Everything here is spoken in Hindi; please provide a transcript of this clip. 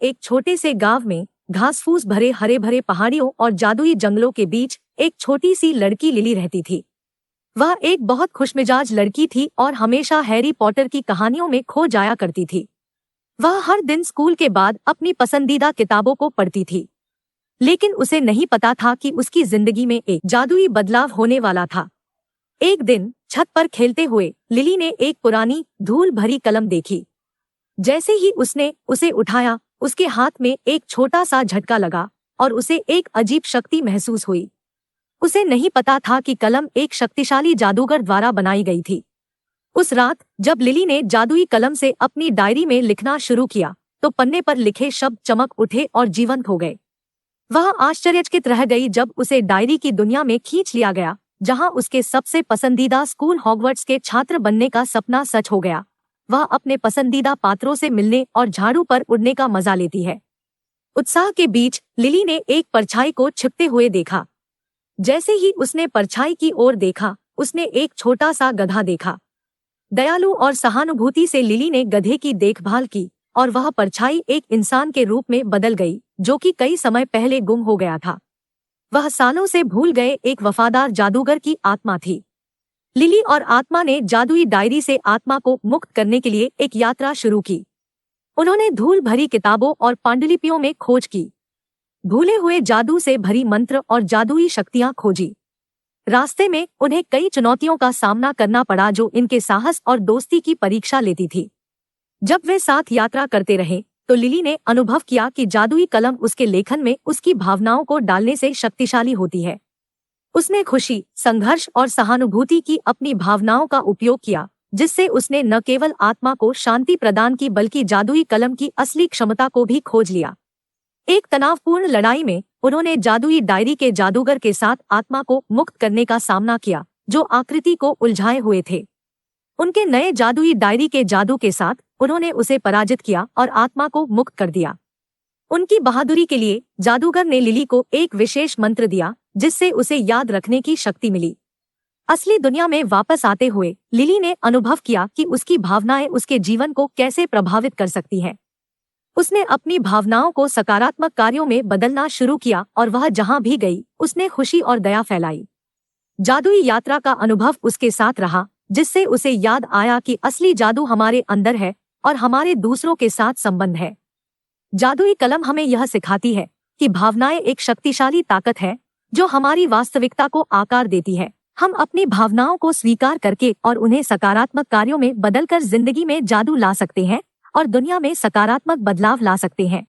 एक छोटे से गांव में घास फूस भरे हरे भरे पहाड़ियों और जादुई जंगलों के बीच एक छोटी सी लड़की लिली रहती थी। वह एक बहुत खुशमिजाज लड़की थी और हमेशा हैरी पॉटर की कहानियों में खो जाया करती थी। वह हर दिन स्कूल के बाद अपनी पसंदीदा किताबों को पढ़ती थी, लेकिन उसे नहीं पता था कि उसकी जिंदगी में एक जादुई बदलाव होने वाला था। एक दिन छत पर खेलते हुए लिली ने एक पुरानी धूल भरी कलम देखी। जैसे ही उसने उसे उठाया, उसके हाथ में एक छोटा सा झटका लगा और उसे एक अजीब शक्ति महसूस हुई। उसे नहीं पता था कि कलम एक शक्तिशाली जादूगर द्वारा बनाई गई थी। उस रात जब लिली ने जादुई कलम से अपनी डायरी में लिखना शुरू किया, तो पन्ने पर लिखे शब्द चमक उठे और जीवंत हो गए। वह आश्चर्यचकित रह गई जब उसे डायरी की दुनिया में खींच लिया गया, जहां उसके सबसे पसंदीदा स्कूल हॉगवर्ट्स के छात्र बनने का सपना सच हो गया। वह अपने पसंदीदा पात्रों से मिलने और झाड़ू पर उड़ने का मजा लेती है। उत्साह के बीच लिली ने एक परछाई को छिपते हुए देखा। जैसे ही उसने परछाई की ओर देखा, उसने एक छोटा सा गधा देखा। दयालु और सहानुभूति से लिली ने गधे की देखभाल की और वह परछाई एक इंसान के रूप में बदल गई, जो कि कई समय पहले गुम हो गया था। वह सालों से भूल गए एक वफादार जादूगर की आत्मा थी। लिली और आत्मा ने जादुई डायरी से आत्मा को मुक्त करने के लिए एक यात्रा शुरू की। उन्होंने धूल भरी किताबों और पांडुलिपियों में खोज की, भूले हुए जादू से भरी मंत्र और जादुई शक्तियां खोजी। रास्ते में उन्हें कई चुनौतियों का सामना करना पड़ा, जो इनके साहस और दोस्ती की परीक्षा लेती थी। जब वे साथ यात्रा करते रहे, तो लिली ने अनुभव किया कि जादुई कलम उसके लेखन में उसकी भावनाओं को डालने से शक्तिशाली होती है। उसने खुशी, संघर्ष और सहानुभूति की अपनी भावनाओं का उपयोग किया, जिससे उसने न केवल आत्मा को शांति प्रदान की बल्कि जादुई कलम की असली क्षमता को भी खोज लिया। एक तनावपूर्ण लड़ाई में उन्होंने जादुई डायरी के जादूगर के साथ आत्मा को मुक्त करने का सामना किया, जो आकृति को उलझाए हुए थे। उनके नए जादुई डायरी के जादू के साथ उन्होंने उसे पराजित किया और आत्मा को मुक्त कर दिया। उनकी बहादुरी के लिए जादूगर ने लिली को एक विशेष मंत्र दिया, जिससे उसे याद रखने की शक्ति मिली। असली दुनिया में वापस आते हुए लिली ने अनुभव किया कि उसकी भावनाएं उसके जीवन को कैसे प्रभावित कर सकती हैं। उसने अपनी भावनाओं को सकारात्मक कार्यों में बदलना शुरू किया और वह जहां भी गई, उसने खुशी और दया फैलाई। जादुई यात्रा का अनुभव उसके साथ रहा, जिससे उसे याद आया कि असली जादू हमारे अंदर है और हमारे दूसरों के साथ संबंध है। जादुई कलम हमें यह सिखाती है कि भावनाएं एक शक्तिशाली ताकत है, जो हमारी वास्तविकता को आकार देती है। हम अपनी भावनाओं को स्वीकार करके और उन्हें सकारात्मक कार्यों में बदलकर जिंदगी में जादू ला सकते हैं और दुनिया में सकारात्मक बदलाव ला सकते हैं।